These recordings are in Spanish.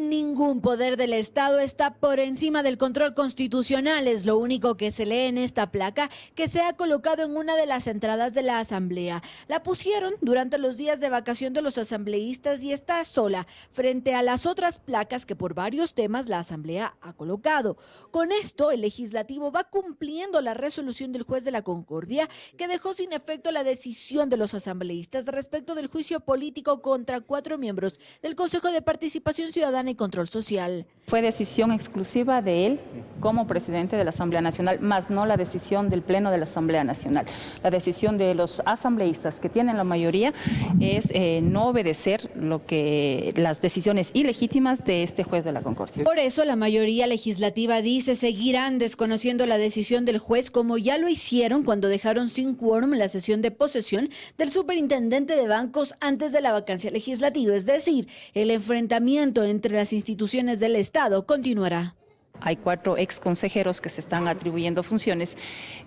Ningún poder del Estado está por encima del control constitucional, es lo único que se lee en esta placa que se ha colocado en una de las entradas de la Asamblea. La pusieron durante los días de vacación de los asambleístas y está sola frente a las otras placas que por varios temas la Asamblea ha colocado. Con esto, el legislativo va cumpliendo la resolución del juez de la Concordia que dejó sin efecto la decisión de los asambleístas respecto del juicio político contra 4 miembros del Consejo de Participación Ciudadana y Control Social. Fue decisión exclusiva de él como presidente de la Asamblea Nacional, más no la decisión del Pleno de la Asamblea Nacional. La decisión de los asambleístas que tienen la mayoría es no obedecer las decisiones ilegítimas de este juez de la Concordia. Por eso la mayoría legislativa dice seguirán desconociendo la decisión del juez, como ya lo hicieron cuando dejaron sin quórum la sesión de posesión del superintendente de bancos antes de la vacancia legislativa, es decir, el enfrentamiento entre las instituciones del Estado continuará. Hay 4 exconsejeros que se están atribuyendo funciones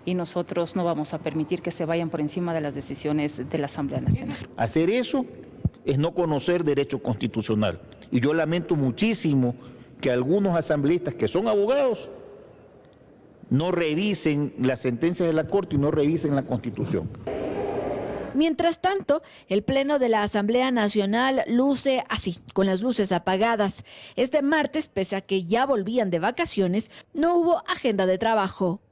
y nosotros no vamos a permitir que se vayan por encima de las decisiones de la Asamblea Nacional. Hacer eso es no conocer derecho constitucional. Y yo lamento muchísimo que algunos asambleístas que son abogados no revisen las sentencias de la Corte y no revisen la Constitución. Mientras tanto, el Pleno de la Asamblea Nacional luce así, con las luces apagadas. Este martes, pese a que ya volvían de vacaciones, no hubo agenda de trabajo.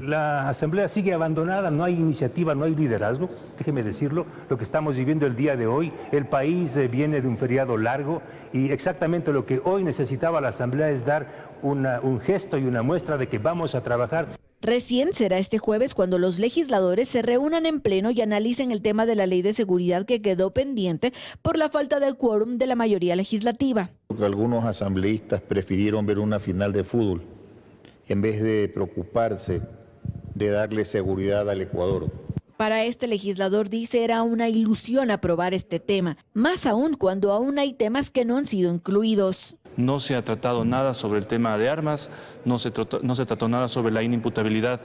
La Asamblea sigue abandonada, no hay iniciativa, no hay liderazgo, déjeme decirlo, lo que estamos viviendo el día de hoy, el país viene de un feriado largo y exactamente lo que hoy necesitaba la Asamblea es dar un gesto y una muestra de que vamos a trabajar. Recién será este jueves cuando los legisladores se reúnan en pleno y analicen el tema de la ley de seguridad que quedó pendiente por la falta de quórum de la mayoría legislativa. Algunos asambleístas prefirieron ver una final de fútbol en vez de preocuparse de darle seguridad al Ecuador. Para este legislador, dice, era una ilusión aprobar este tema, más aún cuando aún hay temas que no han sido incluidos. No se ha tratado nada sobre el tema de armas, no se trató nada sobre la inimputabilidad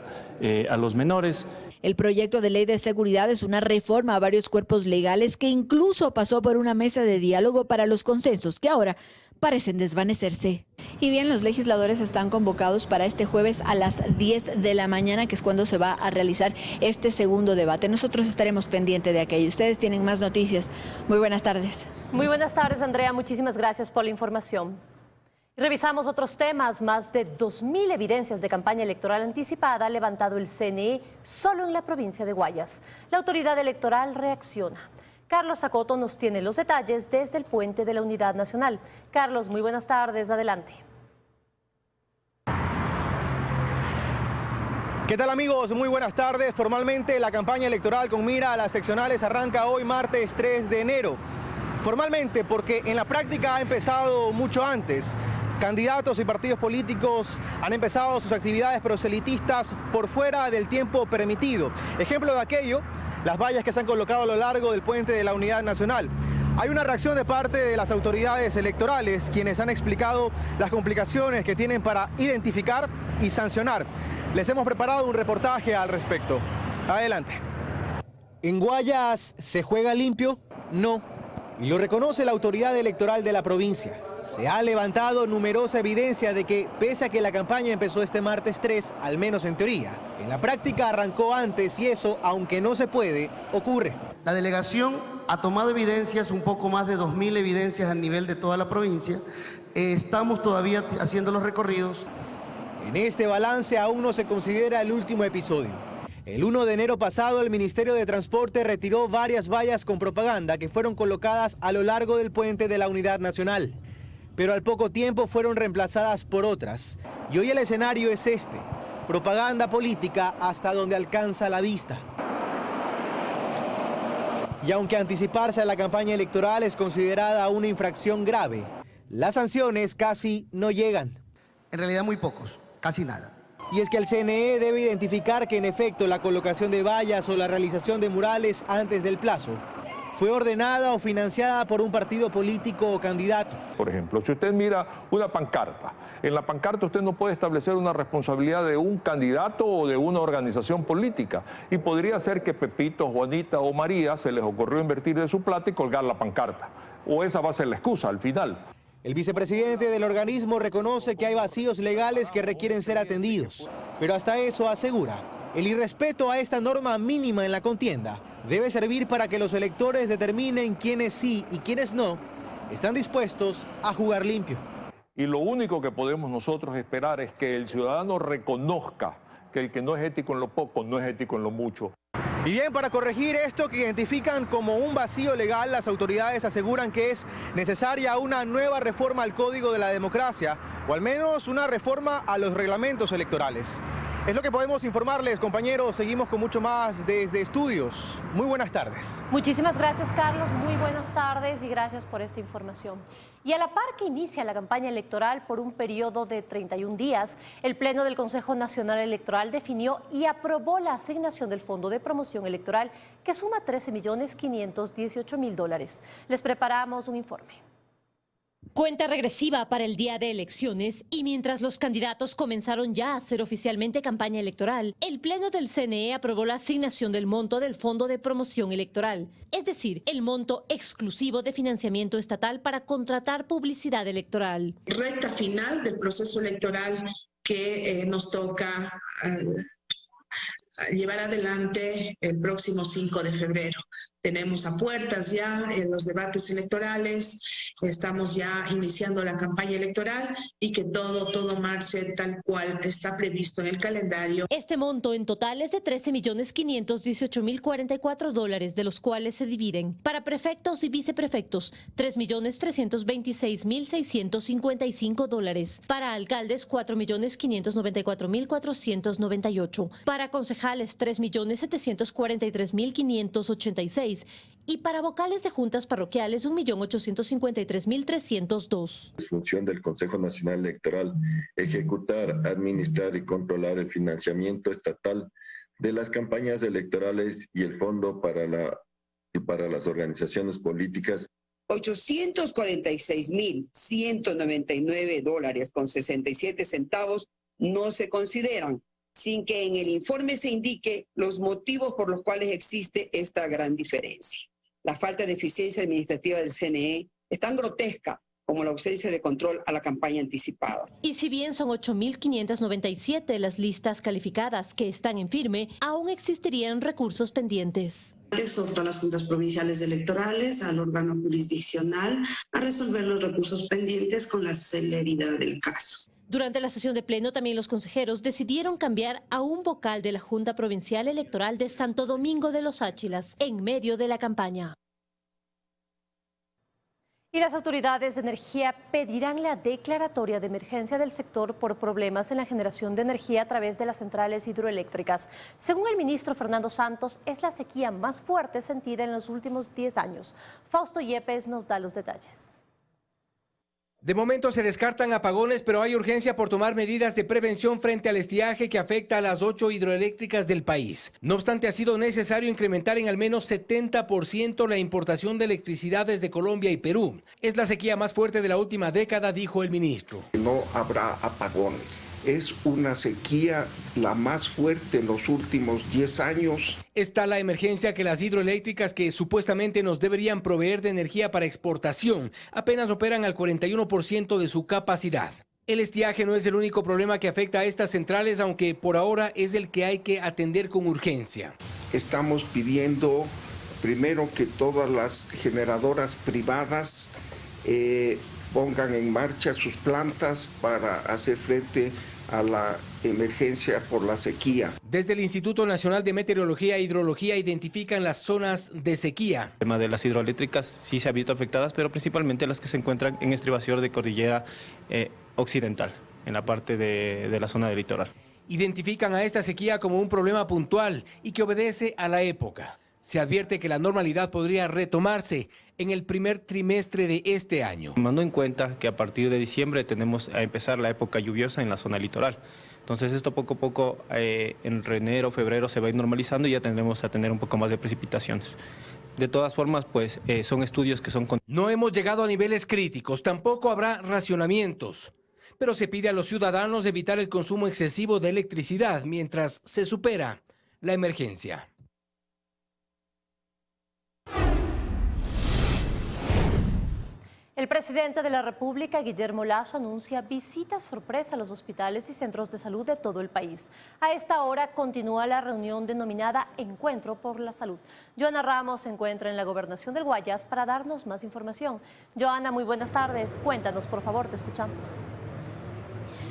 a los menores. El proyecto de ley de seguridad es una reforma a varios cuerpos legales que incluso pasó por una mesa de diálogo para los consensos que ahora parecen desvanecerse. Y bien, los legisladores están convocados para este jueves a las 10 de la mañana, que es cuando se va a realizar este segundo debate. Nosotros estaremos pendientes de aquello. Ustedes tienen más noticias. Muy buenas tardes. Muy buenas tardes, Andrea. Muchísimas gracias por la información. Revisamos otros temas. Más de 2.000 evidencias de campaña electoral anticipada ha levantado el CNE solo en la provincia de Guayas. La autoridad electoral reacciona. Carlos Zacoto nos tiene los detalles desde el Puente de la Unidad Nacional. Carlos, muy buenas tardes. Adelante. ¿Qué tal, amigos? Muy buenas tardes. Formalmente la campaña electoral con mira a las seccionales arranca hoy martes 3 de enero. Formalmente porque en la práctica ha empezado mucho antes. Candidatos y partidos políticos han empezado sus actividades proselitistas por fuera del tiempo permitido. Ejemplo de aquello, las vallas que se han colocado a lo largo del Puente de la Unidad Nacional. Hay una reacción de parte de las autoridades electorales, quienes han explicado las complicaciones que tienen para identificar y sancionar. Les hemos preparado un reportaje al respecto. Adelante. ¿En Guayas se juega limpio? No. Y lo reconoce la autoridad electoral de la provincia. Se ha levantado numerosa evidencia de que, pese a que la campaña empezó este martes 3, al menos en teoría, en la práctica arrancó antes y eso, aunque no se puede, ocurre. La delegación ha tomado evidencias, un poco más de 2.000 evidencias a nivel de toda la provincia. Estamos todavía haciendo los recorridos. En este balance aún no se considera el último episodio. El 1 de enero pasado, el Ministerio de Transporte retiró varias vallas con propaganda que fueron colocadas a lo largo del Puente de la Unidad Nacional. Pero al poco tiempo fueron reemplazadas por otras. Y hoy el escenario es este: propaganda política hasta donde alcanza la vista. Y aunque anticiparse a la campaña electoral es considerada una infracción grave, las sanciones casi no llegan. En realidad muy pocos, casi nada. Y es que el CNE debe identificar que en efecto la colocación de vallas o la realización de murales antes del plazo fue ordenada o financiada por un partido político o candidato. Por ejemplo, si usted mira una pancarta, en la pancarta usted no puede establecer una responsabilidad de un candidato o de una organización política. Y podría ser que Pepito, Juanita o María se les ocurrió invertir de su plata y colgar la pancarta. o esa va a ser la excusa al final. El vicepresidente del organismo reconoce que hay vacíos legales que requieren ser atendidos, pero hasta eso asegura, el irrespeto a esta norma mínima en la contienda debe servir para que los electores determinen quiénes sí y quiénes no están dispuestos a jugar limpio. Y lo único que podemos nosotros esperar es que el ciudadano reconozca que el que no es ético en lo poco no es ético en lo mucho. Y bien, para corregir esto que identifican como un vacío legal, las autoridades aseguran que es necesaria una nueva reforma al Código de la Democracia, o al menos una reforma a los reglamentos electorales. Es lo que podemos informarles, compañeros. Seguimos con mucho más desde estudios. Muy buenas tardes. Muchísimas gracias, Carlos. Muy buenas tardes y gracias por esta información. Y a la par que inicia la campaña electoral por un periodo de 31 días, el Pleno del Consejo Nacional Electoral definió y aprobó la asignación del Fondo de Promoción Electoral, que suma $13.518.000. Les preparamos un informe. Cuenta regresiva para el día de elecciones y mientras los candidatos comenzaron ya a hacer oficialmente campaña electoral, el Pleno del CNE aprobó la asignación del monto del Fondo de Promoción Electoral, es decir, el monto exclusivo de financiamiento estatal para contratar publicidad electoral. Recta final del proceso electoral que nos toca llevar adelante el próximo 5 de febrero. Tenemos a puertas ya los debates electorales, estamos ya iniciando la campaña electoral y que todo marche tal cual está previsto en el calendario. Este monto en total es de $13.518.044, de los cuales se dividen para prefectos y viceprefectos $3.326.655, para alcaldes $4.594.498, para concejales $3.743.586 y para vocales de juntas parroquiales $1.853.302. Es función del Consejo Nacional Electoral ejecutar, administrar y controlar el financiamiento estatal de las campañas electorales y el fondo para las organizaciones políticas. $846.199.67 no se consideran, sin que en el informe se indique los motivos por los cuales existe esta gran diferencia. La falta de eficiencia administrativa del CNE es tan grotesca como la ausencia de control a la campaña anticipada. Y si bien son 8.597 las listas calificadas que están en firme, aún existirían recursos pendientes. Exhorto a las juntas provinciales electorales, al órgano jurisdiccional, a resolver los recursos pendientes con la celeridad del caso. Durante la sesión de pleno, también los consejeros decidieron cambiar a un vocal de la Junta Provincial Electoral de Santo Domingo de los Áchilas en medio de la campaña. Y las autoridades de energía pedirán la declaratoria de emergencia del sector por problemas en la generación de energía a través de las centrales hidroeléctricas. Según el ministro Fernando Santos, es la sequía más fuerte sentida en los últimos 10 años. Fausto Yepes nos da los detalles. De momento se descartan apagones, pero hay urgencia por tomar medidas de prevención frente al estiaje que afecta a las 8 hidroeléctricas del país. No obstante, ha sido necesario incrementar en al menos 70% la importación de electricidad desde Colombia y Perú. Es la sequía más fuerte de la última década, dijo el ministro. No habrá apagones. Es una sequía la más fuerte en los últimos 10 años. Está la emergencia que las hidroeléctricas que supuestamente nos deberían proveer de energía para exportación apenas operan al 41% de su capacidad. El estiaje no es el único problema que afecta a estas centrales, aunque por ahora es el que hay que atender con urgencia. Estamos pidiendo primero que todas las generadoras privadas pongan en marcha sus plantas para hacer frente a la emergencia por la sequía. Desde el Instituto Nacional de Meteorología e Hidrología identifican las zonas de sequía. El tema de las hidroeléctricas sí se ha visto afectadas, pero principalmente las que se encuentran en estribación de cordillera occidental, en la parte de la zona del litoral. Identifican a esta sequía como un problema puntual y que obedece a la época. Se advierte que la normalidad podría retomarse en el primer trimestre de este año. Tomando en cuenta que a partir de diciembre tenemos a empezar la época lluviosa en la zona litoral. Entonces esto poco a poco en enero, febrero se va a ir normalizando y ya tendremos a tener un poco más de precipitaciones. De todas formas, pues son estudios que son... No hemos llegado a niveles críticos, tampoco habrá racionamientos. Pero se pide a los ciudadanos evitar el consumo excesivo de electricidad mientras se supera la emergencia. El presidente de la República, Guillermo Lasso, anuncia visitas sorpresa a los hospitales y centros de salud de todo el país. A esta hora continúa la reunión denominada Encuentro por la Salud. Joana Ramos se encuentra en la gobernación del Guayas para darnos más información. Joana, muy buenas tardes. Cuéntanos, por favor, te escuchamos.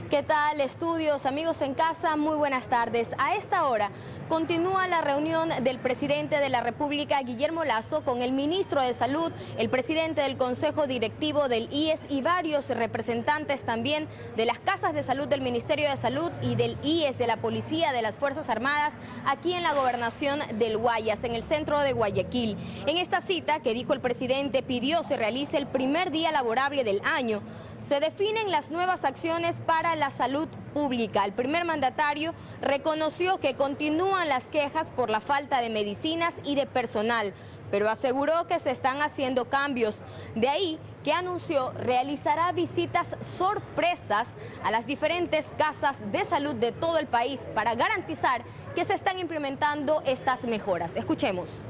¿Qué tal, estudios, amigos en casa? Muy buenas tardes. A esta hora continúa la reunión del presidente de la República, Guillermo Lasso, con el ministro de Salud, el presidente del Consejo Directivo del IES y varios representantes también de las casas de salud del Ministerio de Salud y del IES, de la Policía, de las Fuerzas Armadas, aquí en la gobernación del Guayas, en el centro de Guayaquil. En esta cita, que dijo el presidente, pidió se realice el primer día laborable del año. Se definen las nuevas acciones para la salud pública. El primer mandatario reconoció que continúan las quejas por la falta de medicinas y de personal, pero aseguró que se están haciendo cambios. De ahí que anunció realizará visitas sorpresas a las diferentes casas de salud de todo el país para garantizar que se están implementando estas mejoras. Escuchemos.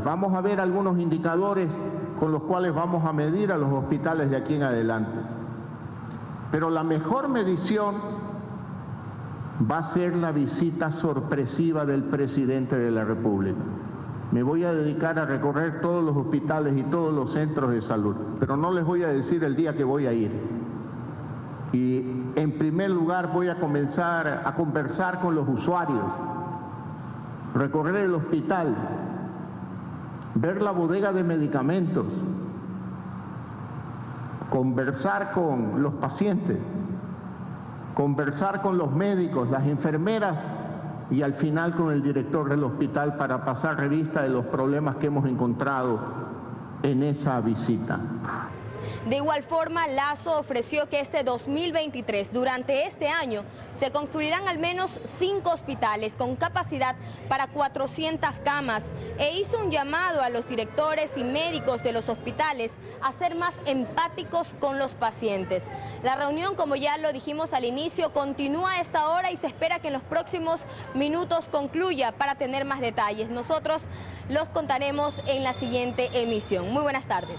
Vamos a ver algunos indicadores con los cuales vamos a medir a los hospitales de aquí en adelante. Pero la mejor medición va a ser la visita sorpresiva del presidente de la República. Me voy a dedicar a recorrer todos los hospitales y todos los centros de salud, pero no les voy a decir el día que voy a ir. Y en primer lugar voy a comenzar a conversar con los usuarios, recorrer el hospital, ver la bodega de medicamentos, conversar con los pacientes, conversar con los médicos, las enfermeras y al final con el director del hospital para pasar revista de los problemas que hemos encontrado en esa visita. De igual forma, Lasso ofreció que este 2023, durante este año, se construirán al menos 5 hospitales con capacidad para 400 camas e hizo un llamado a los directores y médicos de los hospitales a ser más empáticos con los pacientes. La reunión, como ya lo dijimos al inicio, continúa a esta hora y se espera que en los próximos minutos concluya para tener más detalles. Nosotros los contaremos en la siguiente emisión. Muy buenas tardes.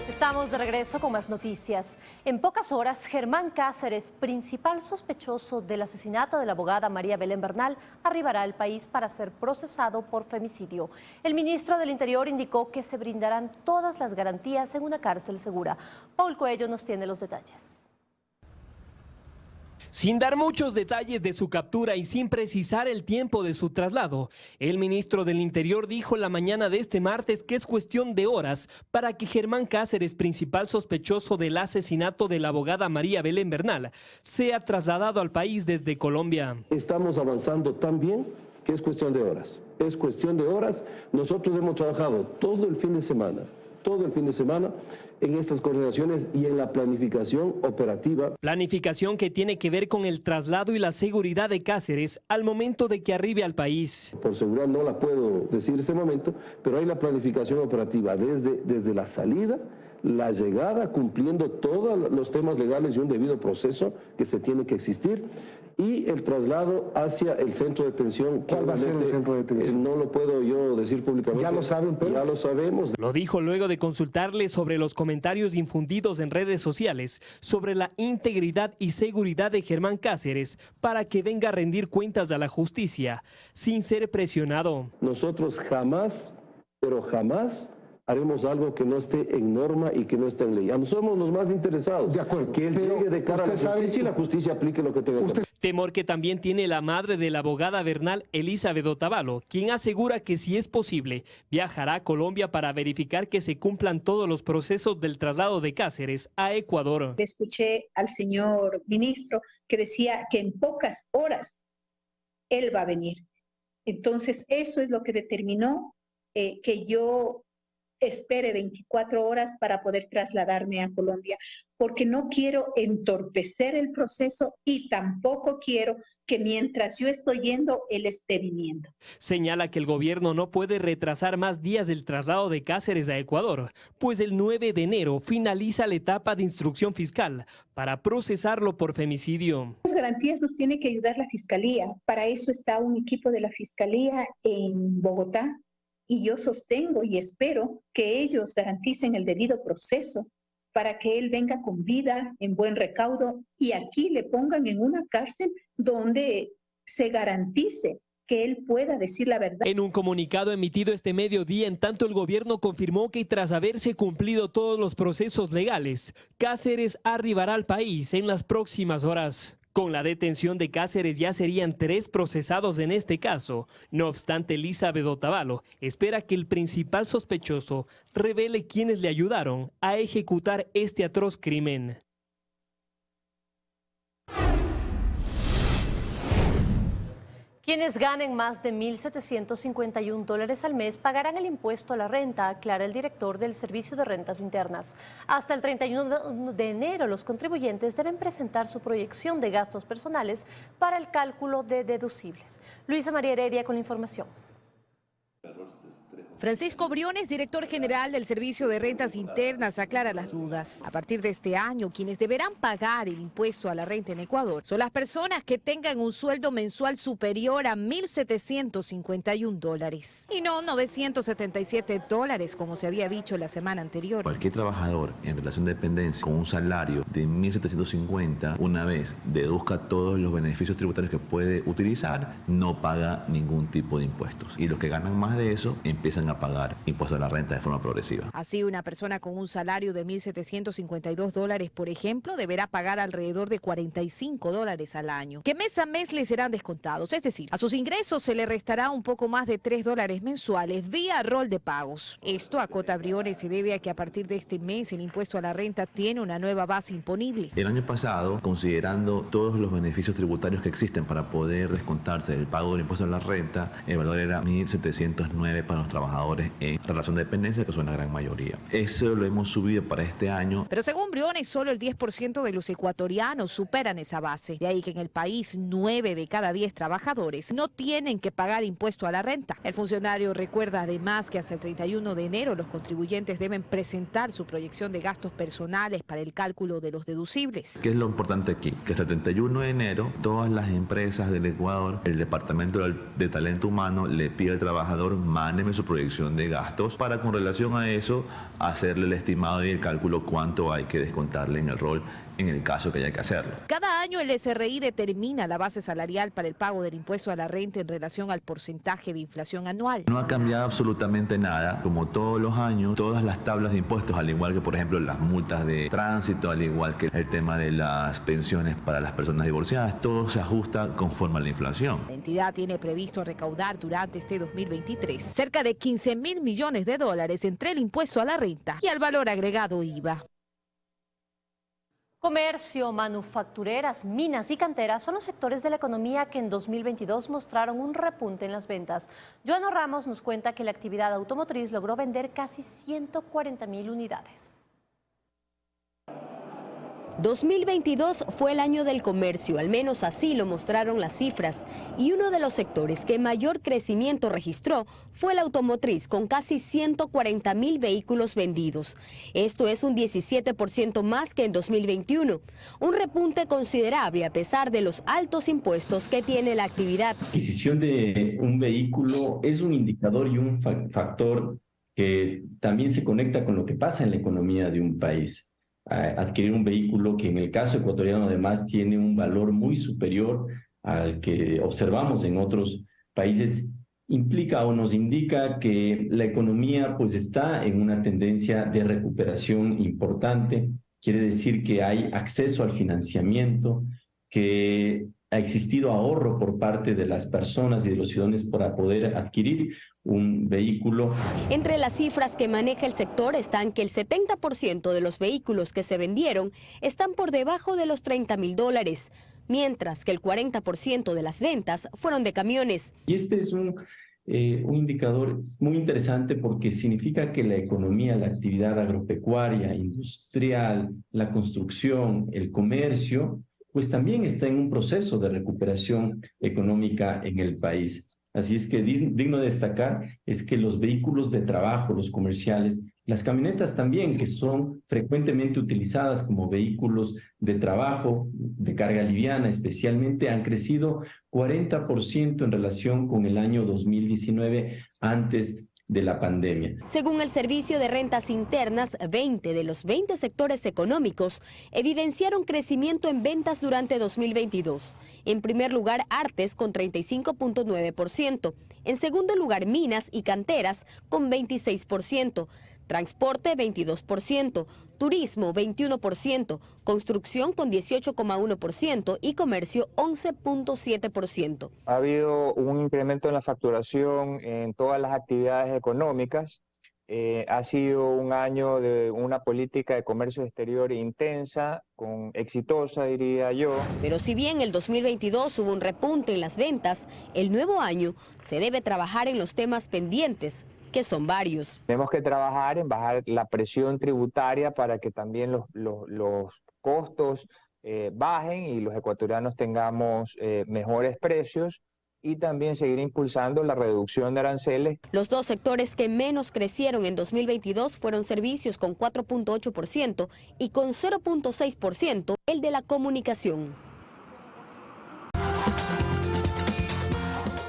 Estamos de regreso con más noticias. En pocas horas, Germán Cáceres, principal sospechoso del asesinato de la abogada María Belén Bernal, arribará al país para ser procesado por femicidio. El ministro del Interior indicó que se brindarán todas las garantías en una cárcel segura. Paul Coello nos tiene los detalles. Sin dar muchos detalles de su captura y sin precisar el tiempo de su traslado, el ministro del Interior dijo la mañana de este martes que es cuestión de horas para que Germán Cáceres, principal sospechoso del asesinato de la abogada María Belén Bernal, sea trasladado al país desde Colombia. Estamos avanzando tan bien que es cuestión de horas. Es cuestión de horas. Nosotros hemos trabajado todo el fin de semana en estas coordinaciones y en la planificación operativa. Planificación que tiene que ver con el traslado y la seguridad de Cáceres al momento de que arribe al país. Por seguridad no la puedo decir en este momento, pero hay la planificación operativa desde la salida, la llegada, cumpliendo todos los temas legales y un debido proceso que se tiene que existir, y el traslado hacia el centro de detención. ¿Cuál va a ser el centro de detención? No lo puedo yo decir públicamente. ¿Ya lo saben, pero? Ya lo sabemos. Lo dijo luego de consultarle sobre los comentarios infundidos en redes sociales sobre la integridad y seguridad de Germán Cáceres para que venga a rendir cuentas a la justicia sin ser presionado. Nosotros jamás, pero jamás, haremos algo que no esté en norma y que no esté en ley. Nosotros somos los más interesados. De acuerdo. Que él llegue de cara a la justicia y la justicia aplique lo que tenga que hacer. Temor que también tiene la madre de la abogada Bernal, Elizabeth Otavalo, quien asegura que si es posible, viajará a Colombia para verificar que se cumplan todos los procesos del traslado de Cáceres a Ecuador. Escuché al señor ministro que decía que en pocas horas él va a venir. Entonces, eso es lo que determinó que yo espere 24 horas para poder trasladarme a Colombia, porque no quiero entorpecer el proceso y tampoco quiero que mientras yo estoy yendo, él esté viniendo. Señala que el gobierno no puede retrasar más días del traslado de Cáceres a Ecuador, pues el 9 de enero finaliza la etapa de instrucción fiscal para procesarlo por femicidio. Las garantías nos tiene que ayudar la Fiscalía. Para eso está un equipo de la Fiscalía en Bogotá, y yo sostengo y espero que ellos garanticen el debido proceso para que él venga con vida, en buen recaudo, y aquí le pongan en una cárcel donde se garantice que él pueda decir la verdad. En un comunicado emitido este mediodía, en tanto el gobierno confirmó que tras haberse cumplido todos los procesos legales, Cáceres arribará al país en las próximas horas. Con la detención de Cáceres ya serían 3 procesados en este caso. No obstante, Elizabeth Otavalo espera que el principal sospechoso revele quiénes le ayudaron a ejecutar este atroz crimen. Quienes ganen más de $1,751 al mes pagarán el impuesto a la renta, aclara el director del Servicio de Rentas Internas. Hasta el 31 de enero, los contribuyentes deben presentar su proyección de gastos personales para el cálculo de deducibles. Luisa María Heredia con la información. Francisco Briones, director general del Servicio de Rentas Internas, aclara las dudas. A partir de este año, quienes deberán pagar el impuesto a la renta en Ecuador son las personas que tengan un sueldo mensual superior a $1,751 y no $977 como se había dicho la semana anterior. Cualquier trabajador en relación de dependencia con un salario de 1.750, una vez deduzca todos los beneficios tributarios que puede utilizar, no paga ningún tipo de impuestos. Y los que ganan más de eso empiezan a pagar impuestos a la renta de forma progresiva. Así, una persona con un salario de $1,752, por ejemplo, deberá pagar alrededor de $45 al año, que mes a mes le serán descontados. Es decir, a sus ingresos se le restará un poco más de $3 mensuales vía rol de pagos. Esto, acota Briones, se debe a que a partir de este mes el impuesto a la renta tiene una nueva base imponible. El año pasado, considerando todos los beneficios tributarios que existen para poder descontarse del pago del impuesto a la renta, el valor era 1.709 para los trabajadores en relación de dependencia, que son la gran mayoría. Eso lo hemos subido para este año. Pero según Briones, solo el 10% de los ecuatorianos superan esa base. De ahí que en el país 9 de cada 10 trabajadores no tienen que pagar impuesto a la renta. El funcionario recuerda además que hasta el 31 de enero los contribuyentes deben presentar su proyección de gastos personales para el cálculo de los deducibles. ¿Qué es lo importante aquí? Que hasta el 31 de enero todas las empresas del Ecuador, el Departamento de Talento Humano le pide al trabajador, mándeme su proyección de gastos para, con relación a eso, hacerle el estimado y el cálculo cuánto hay que descontarle en el rol en el caso que haya que hacerlo. Cada año el SRI determina la base salarial para el pago del impuesto a la renta en relación al porcentaje de inflación anual. No ha cambiado absolutamente nada. Como todos los años, todas las tablas de impuestos, al igual que por ejemplo las multas de tránsito, al igual que el tema de las pensiones para las personas divorciadas, todo se ajusta conforme a la inflación. La entidad tiene previsto recaudar durante este 2023 cerca de $15.000 millones entre el impuesto a la renta y al valor agregado IVA. Comercio, manufactureras, minas y canteras son los sectores de la economía que en 2022 mostraron un repunte en las ventas. Joano Ramos nos cuenta que la actividad automotriz logró vender casi 140.000 unidades. 2022 fue el año del comercio, al menos así lo mostraron las cifras, y uno de los sectores que mayor crecimiento registró fue la automotriz, con casi 140.000 vehículos vendidos. Esto es un 17% más que en 2021, un repunte considerable a pesar de los altos impuestos que tiene la actividad. La adquisición de un vehículo es un indicador y un factor que también se conecta con lo que pasa en la economía de un país. Adquirir un vehículo que en el caso ecuatoriano además tiene un valor muy superior al que observamos en otros países, implica o nos indica que la economía pues está en una tendencia de recuperación importante. Quiere decir que hay acceso al financiamiento, que ha existido ahorro por parte de las personas y de los ciudadanos para poder adquirir un vehículo. Entre las cifras que maneja el sector están que el 70% de los vehículos que se vendieron están por debajo de los $30.000, mientras que el 40% de las ventas fueron de camiones. Y este es un indicador muy interesante porque significa que la economía, la actividad agropecuaria, industrial, la construcción, el comercio, pues también está en un proceso de recuperación económica en el país. Así es que digno de destacar es que los vehículos de trabajo, los comerciales, las camionetas también, que son frecuentemente utilizadas como vehículos de trabajo, de carga liviana especialmente, han crecido 40% en relación con el año 2019, antes de la pandemia. Según el Servicio de Rentas Internas, 20 de los 20 sectores económicos evidenciaron crecimiento en ventas durante 2022. En primer lugar, artes con 35.9%. En segundo lugar, minas y canteras con 26%. Transporte 22%, turismo 21%, construcción con 18,1% y comercio 11,7%. Ha habido un incremento en la facturación en todas las actividades económicas. Ha sido un año de una política de comercio exterior intensa, exitosa diría yo. Pero si bien el 2022 hubo un repunte en las ventas, el nuevo año se debe trabajar en los temas pendientes, que son varios. Tenemos que trabajar en bajar la presión tributaria para que también los costos bajen y los ecuatorianos tengamos mejores precios, y también seguir impulsando la reducción de aranceles. Los dos sectores que menos crecieron en 2022 fueron servicios con 4.8% y con 0.6% el de la comunicación.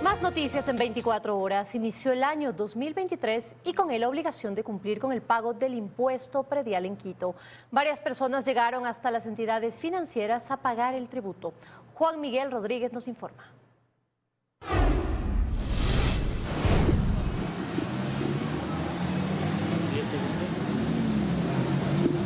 Más noticias en 24 horas. Inició el año 2023 y con él la obligación de cumplir con el pago del impuesto predial en Quito. Varias personas llegaron hasta las entidades financieras a pagar el tributo. Juan Miguel Rodríguez nos informa.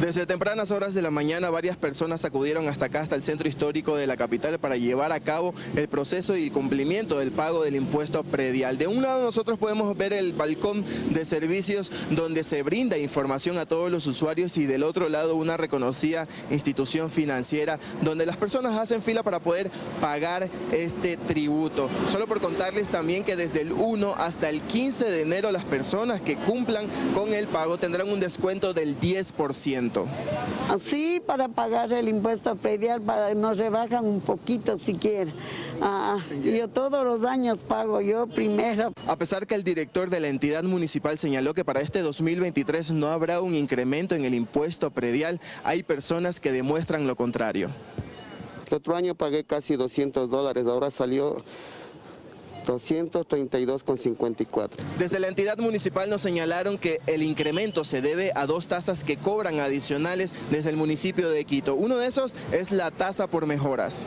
Desde tempranas horas de la mañana, varias personas acudieron hasta acá, hasta el centro histórico de la capital, para llevar a cabo el proceso y el cumplimiento del pago del impuesto predial. De un lado nosotros podemos ver el balcón de servicios donde se brinda información a todos los usuarios, y del otro lado una reconocida institución financiera donde las personas hacen fila para poder pagar este tributo. Solo por contarles también que desde el 1 hasta el 15 de enero las personas que cumplan con el pago tendrán un descuento del 10%. Así, para pagar el impuesto predial, nos rebajan un poquito siquiera. Yo todos los años pago yo primero. A pesar que el director de la entidad municipal señaló que para este 2023 no habrá un incremento en el impuesto predial, hay personas que demuestran lo contrario. El otro año pagué casi $200, ahora salió 232,54. Desde la entidad municipal nos señalaron que el incremento se debe a dos tasas que cobran adicionales desde el municipio de Quito. Uno de esos es la tasa por mejoras.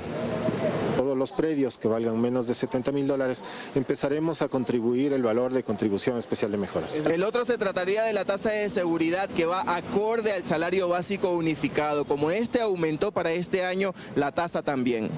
Todos los predios que valgan menos de $70.000 empezaremos a contribuir el valor de contribución especial de mejoras. El otro se trataría de la tasa de seguridad, que va acorde al salario básico unificado. Como este aumentó para este año, la tasa también.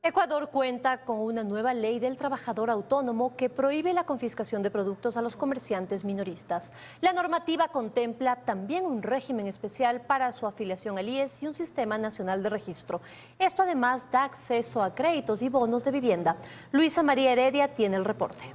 Ecuador cuenta con una nueva ley del trabajador autónomo que prohíbe la confiscación de productos a los comerciantes minoristas. La normativa contempla también un régimen especial para su afiliación al IES y un sistema nacional de registro. Esto además da acceso a créditos y bonos de vivienda. Luisa María Heredia tiene el reporte.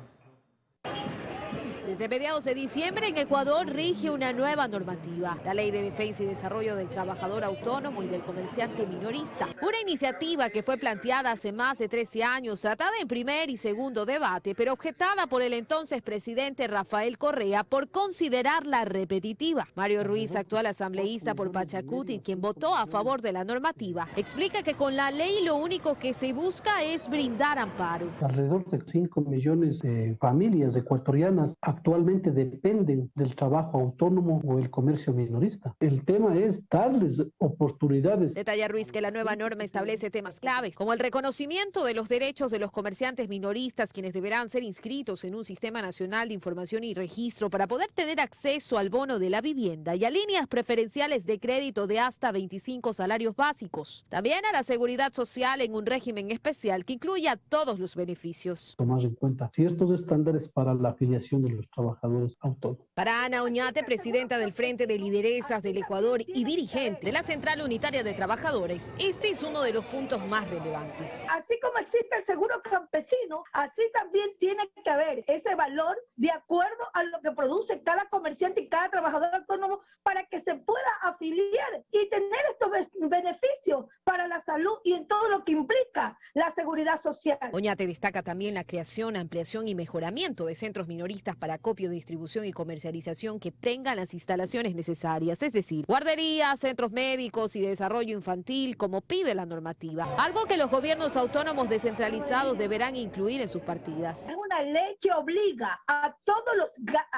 Desde mediados de diciembre en Ecuador rige una nueva normativa, la Ley de Defensa y Desarrollo del Trabajador Autónomo y del Comerciante Minorista. Una iniciativa que fue planteada hace más de 13 años, tratada en primer y segundo debate, pero objetada por el entonces presidente Rafael Correa por considerarla repetitiva. Mario Ruiz, actual asambleísta por Pachacuti, quien votó a favor de la normativa, explica que con la ley lo único que se busca es brindar amparo. Alrededor de 5 millones de familias ecuatorianas actualmente dependen del trabajo autónomo o el comercio minorista. El tema es darles oportunidades. Detalla Ruiz que la nueva norma establece temas claves, como el reconocimiento de los derechos de los comerciantes minoristas, quienes deberán ser inscritos en un sistema nacional de información y registro para poder tener acceso al bono de la vivienda y a líneas preferenciales de crédito de hasta 25 salarios básicos. También a la seguridad social en un régimen especial que incluya todos los beneficios. Tomar en cuenta ciertos estándares para la afiliación de los trabajadores autónomos. Para Ana Oñate, presidenta del Frente de Lideresas del Ecuador y dirigente de la Central Unitaria de Trabajadores, este es uno de los puntos más relevantes. Así como existe el seguro campesino, así también tiene que haber ese valor de acuerdo a lo que produce cada comerciante y cada trabajador autónomo para que se pueda afiliar y tener estos beneficios para las salud y en todo lo que implica la seguridad social. Oñate destaca también la creación, ampliación y mejoramiento de centros minoristas para acopio, distribución y comercialización que tengan las instalaciones necesarias, es decir, guarderías, centros médicos y desarrollo infantil, como pide la normativa. Algo que los gobiernos autónomos descentralizados deberán incluir en sus partidas. Es una ley que obliga a todos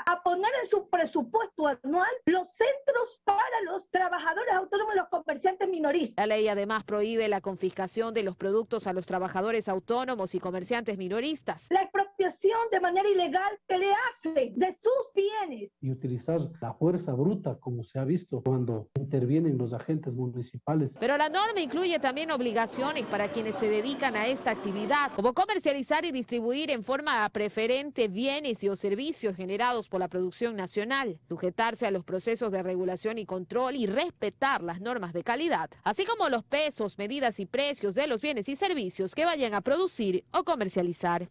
a poner en su presupuesto anual los centros para los trabajadores autónomos y los comerciantes minoristas. La ley además prohíbe la confiscación de los productos a los trabajadores autónomos y comerciantes minoristas. La expropiación de manera ilegal que le hace de sus bienes. Y utilizar la fuerza bruta, como se ha visto cuando intervienen los agentes municipales. Pero la norma incluye también obligaciones para quienes se dedican a esta actividad, como comercializar y distribuir en forma preferente bienes y o servicios generados por la producción nacional, sujetarse a los procesos de regulación y control y respetar las normas de calidad, así como los pesos, medidas y precios de los bienes y servicios que vayan a producir o comercializar.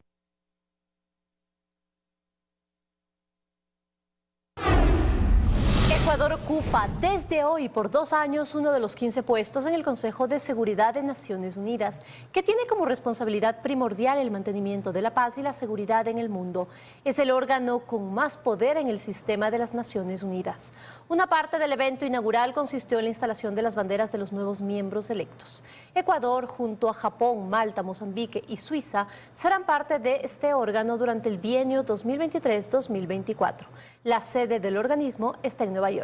Ecuador ocupa desde hoy por 2 años uno de los 15 puestos en el Consejo de Seguridad de Naciones Unidas, que tiene como responsabilidad primordial el mantenimiento de la paz y la seguridad en el mundo. Es el órgano con más poder en el sistema de las Naciones Unidas. Una parte del evento inaugural consistió en la instalación de las banderas de los nuevos miembros electos. Ecuador, junto a Japón, Malta, Mozambique y Suiza, serán parte de este órgano durante el bienio 2023-2024. La sede del organismo está en Nueva York.